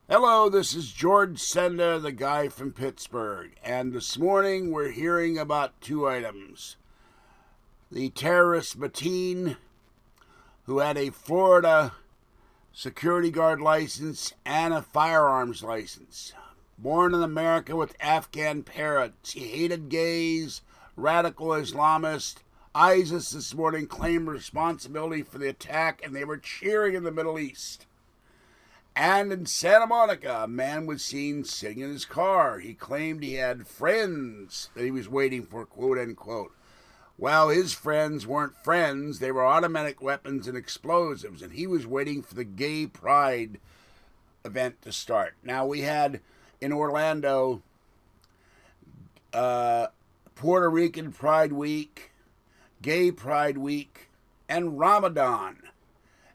Hello, this is George Senda, the guy from Pittsburgh, and this morning we're hearing about two items. The terrorist Mateen, who had a Florida security guard license and a firearms license. Born in America with Afghan parents, he hated gays, radical Islamists. ISIS this morning claimed responsibility for the attack, and they were cheering in the Middle East. And in Santa Monica, a man was seen sitting in his car. He claimed he had friends that he was waiting for, quote unquote. Well, his friends weren't friends. They were automatic weapons and explosives, and he was waiting for the gay pride event to start. Now, we had in Orlando Puerto Rican Pride Week, Gay Pride Week, and Ramadan.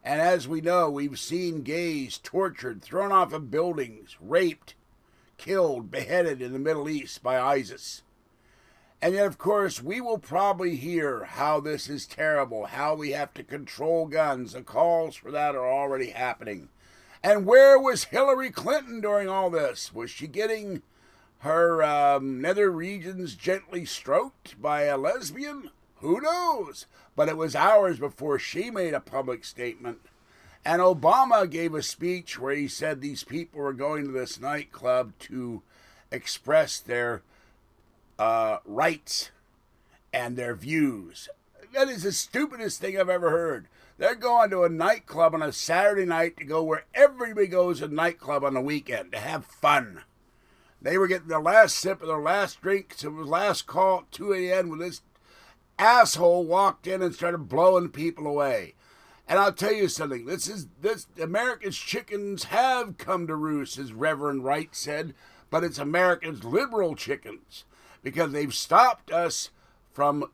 And as we know, we've seen gays tortured, thrown off of buildings, raped, killed, beheaded in the Middle East by ISIS. And yet, of course, we will probably hear how this is terrible, how we have to control guns. The calls for that are already happening. And where was Hillary Clinton during all this? Was she getting her nether regions gently stroked by a lesbian? Who knows? But it was hours before she made a public statement. And Obama gave a speech where he said these people were going to this nightclub to express their rights and their views. That is the stupidest thing I've ever heard. They're going to a nightclub on a Saturday night to go where everybody goes to a nightclub on the weekend to have fun. They were getting their last sip of their last drink, so it was last call at 2 a.m. when this asshole walked in and started blowing people away. And I'll tell you something, this America's chickens have come to roost, as Reverend Wright said, but it's America's liberal chickens, because they've stopped us from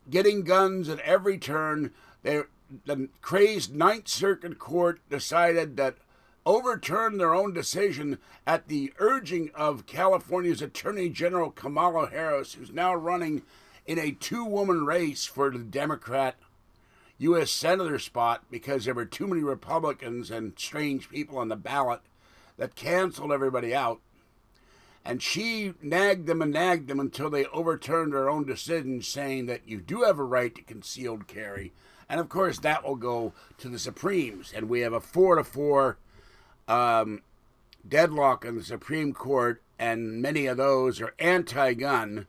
getting guns at every turn. The crazed Ninth Circuit Court decided that overturned their own decision at the urging of California's Attorney General Kamala Harris, who's now running in a two-woman race for the Democrat U.S. Senator spot because there were too many Republicans and strange people on the ballot that canceled everybody out. And she nagged them until they overturned their own decision, saying that you do have a right to concealed carry. And of course, that will go to the Supremes. And we have a 4-4 deadlock in the Supreme Court, and many of those are anti-gun.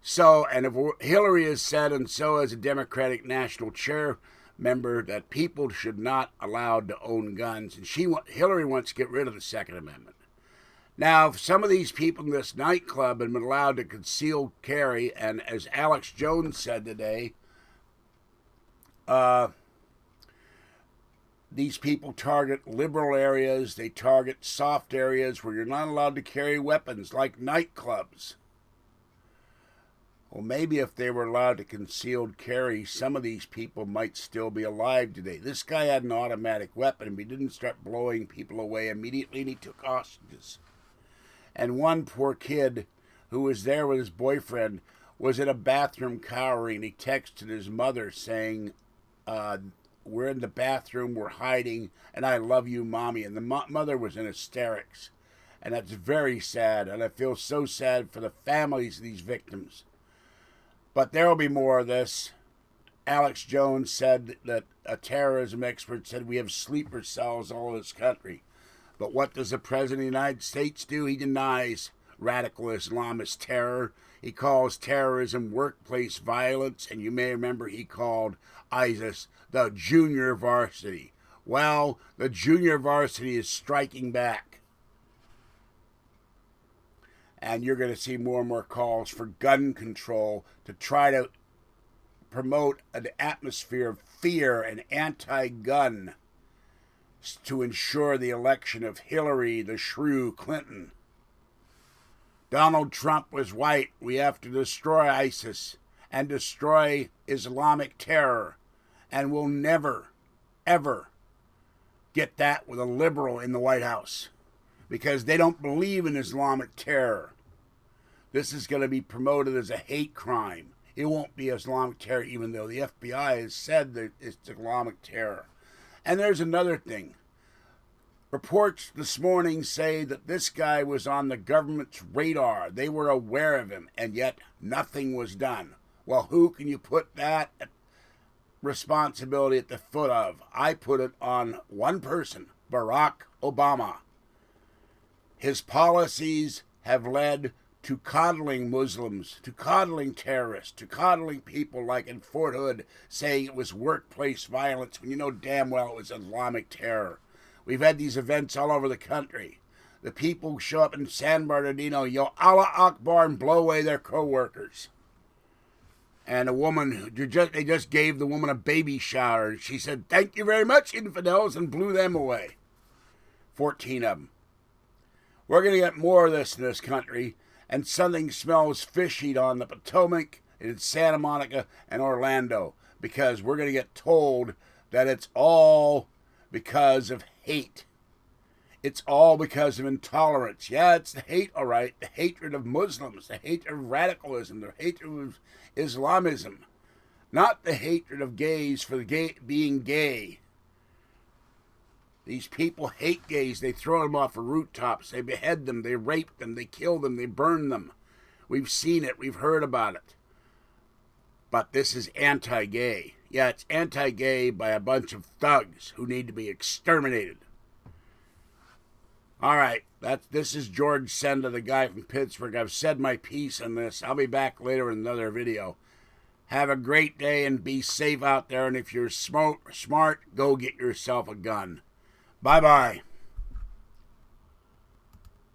So, and if Hillary has said, and so has a Democratic National Chair member, that people should not allowed to own guns. And Hillary wants to get rid of the Second Amendment. Now, some of these people in this nightclub have been allowed to conceal carry, and as Alex Jones said today, these people target liberal areas, they target soft areas where you're not allowed to carry weapons, like nightclubs. Well, maybe if they were allowed to concealed carry, some of these people might still be alive today. This guy had an automatic weapon, but he didn't start blowing people away immediately, and he took hostages. And one poor kid who was there with his boyfriend was in a bathroom cowering. He texted his mother saying, we're in the bathroom, we're hiding, and I love you, Mommy. And the mother was in hysterics. And that's very sad, and I feel so sad for the families of these victims. But there will be more of this. Alex Jones said that a terrorism expert said we have sleeper cells all over this country. But what does the President of the United States do? He denies radical Islamist terror. He calls terrorism workplace violence, and you may remember he called ISIS the Junior Varsity. Well, the Junior Varsity is striking back. And you're going to see more and more calls for gun control to try to promote an atmosphere of fear and anti-gun to ensure the election of Hillary the Shrew Clinton. Donald Trump was right. We have to destroy ISIS and destroy Islamic terror. And we'll never, ever get that with a liberal in the White House, because they don't believe in Islamic terror. This is going to be promoted as a hate crime. It won't be Islamic terror, even though the FBI has said that it's Islamic terror. And there's another thing. Reports this morning say that this guy was on the government's radar. They were aware of him, and yet nothing was done. Well, who can you put that responsibility at the foot of? I put it on one person, Barack Obama. His policies have led to coddling Muslims, to coddling terrorists, to coddling people like in Fort Hood saying it was workplace violence when you know damn well it was Islamic terror. We've had these events all over the country. The people who show up in San Bernardino yell Allah Akbar and blow away their co-workers. And a woman, they just gave the woman a baby shower. And she said, "Thank you very much, infidels," and blew them away. 14 of them. We're going to get more of this in this country. And something smells fishy on the Potomac, in Santa Monica, and Orlando. Because we're going to get told that it's all because of hate. It's all because of intolerance. Yeah, it's the hate, all right. The hatred of Muslims, the hatred of radicalism, the hatred of Islamism. Not the hatred of gays for being gay. These people hate gays. They throw them off of rooftops. They behead them. They rape them. They kill them. They burn them. We've seen it. We've heard about it. But this is anti-gay. Yeah, it's anti-gay by a bunch of thugs who need to be exterminated. All right, this is George Senda, the guy from Pittsburgh. I've said my piece on this. I'll be back later in another video. Have a great day and be safe out there. And if you're smart, go get yourself a gun. Bye-bye.